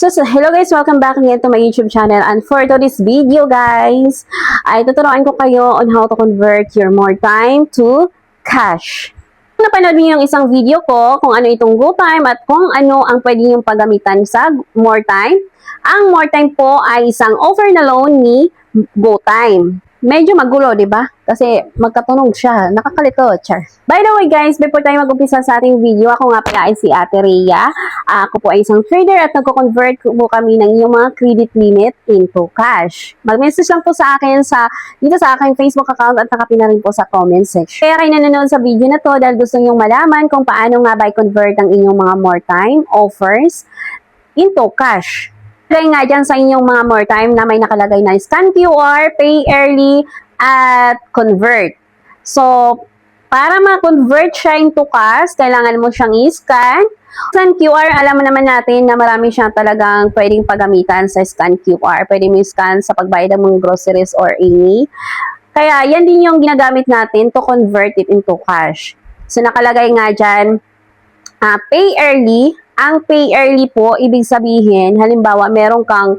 So hello guys, welcome back again to my YouTube channel, and for today's video guys, ay tuturuan ko kayo on how to convert your more time to cash. Napanood niyo yung isang video ko kung ano itong GoTime at kung ano ang pwede niyong paggamitan sa more time. Ang more time po ay isang offer na loan ni GoTime. Medyo magulo, di ba? Kasi magkatunog siya. Nakakalito, char. By the way guys, before tayo mag-umpisa sa ating video, ako nga pala ay si Ate Rhea. Ako po ay isang trader at nagko-convert po kami ng inyong mga credit limit into cash. Mag-message lang po sa akin dito sa aking Facebook account at nakapin na rin po sa comment section. Kaya kayo nanonood sa video na to dahil gusto nyong malaman kung paano nga ba i-convert ang inyong mga more time offers into cash. Try nga dyan sa inyong mga more time na may nakalagay na scan QR, pay early, at convert. So, para ma-convert siya into cash, kailangan mo siyang i-scan. Scan QR, alam mo naman natin na marami siyang talagang pwedeng paggamitan sa scan QR. Pwede mo i-scan sa pagbayad ng mga groceries or any. Kaya, yan din yung ginagamit natin to convert it into cash. So, nakalagay nga dyan, pay early. Ang pay early po, ibig sabihin, halimbawa, meron kang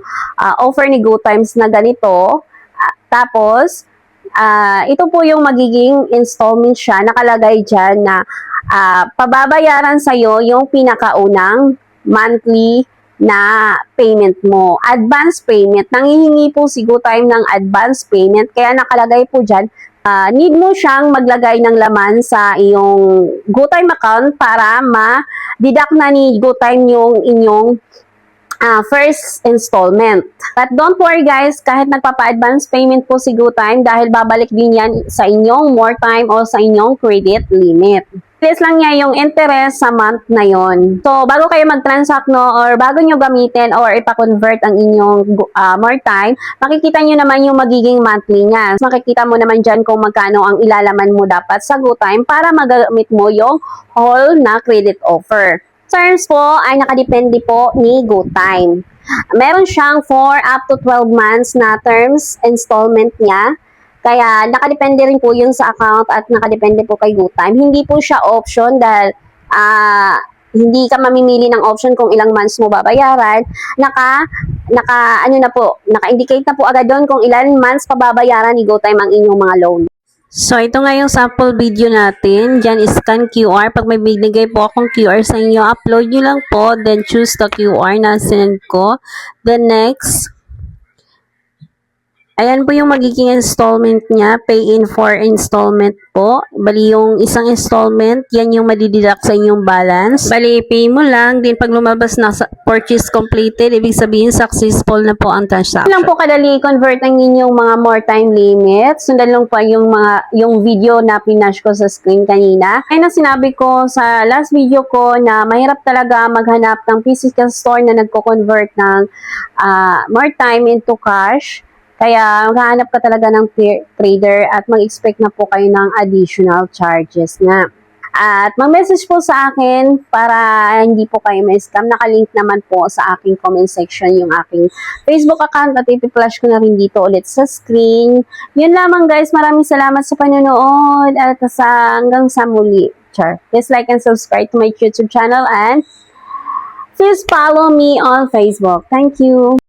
offer ni GoTimes na ganito, tapos, ito po yung magiging installment siya, nakalagay dyan na pababayaran sa'yo yung pinakaunang monthly na payment mo. Advance payment. Nanghihingi po si GoTime ng advance payment, kaya nakalagay po dyan, need mo siyang maglagay ng laman sa iyong GoTime account para ma-deduct na ni GoTime yung inyong first installment. But don't worry guys, kahit nagpapa-advance payment po si GoTime dahil babalik din yan sa inyong more time o sa inyong credit limit. Plus lang niya yung interest sa month na yon. So, bago kayo mag-transact or bago nyo gamitin or ipa-convert ang inyong more time, makikita nyo naman yung magiging monthly niya. Makikita mo naman dyan kung magkano ang ilalaman mo dapat sa GoTime para magamit mo yung whole na credit offer. Terms po ay nakadepende po ni GoTime. Meron siyang 4 up to 12 months na terms installment niya. Kaya nakadepende rin po yun sa account at nakadepende po kay GoTime. Hindi po siya option dahil hindi ka mamimili ng option kung ilang months mo babayaran. Naka-indicate na po agad doon kung ilan months pababayaran ni GoTime ang inyong mga loan. So, ito nga yung sample video natin. Diyan, scan QR. Pag may binigay po akong QR sa inyo, upload nyo lang po. Then, choose the QR na sinend ko. Then, next. Ayan po yung magiging installment niya. Pay in for installment po. Bali yung isang installment, yan yung madideduct sa inyong balance. Bali, pay mo lang. Din pag lumabas na purchase completed, ibig sabihin successful na po ang transaction. Lang po kadali convert ang inyong mga more time limit. Sundan lang po yung video na pinash ko sa screen kanina. Ay na sinabi ko sa last video ko na mahirap talaga maghanap ng physical store na nagko-convert ng more time into cash. Kaya maghahanap ka talaga ng trader at mag-expect na po kayo ng additional charges na. At mag-message po sa akin para hindi po kayo ma-scam. Nakalink naman po sa aking comment section yung aking Facebook account at ipi-flash ko na rin dito ulit sa screen. Yun lamang guys. Maraming salamat sa panonood at hanggang sa muli. Please like and subscribe to my YouTube channel and please follow me on Facebook. Thank you.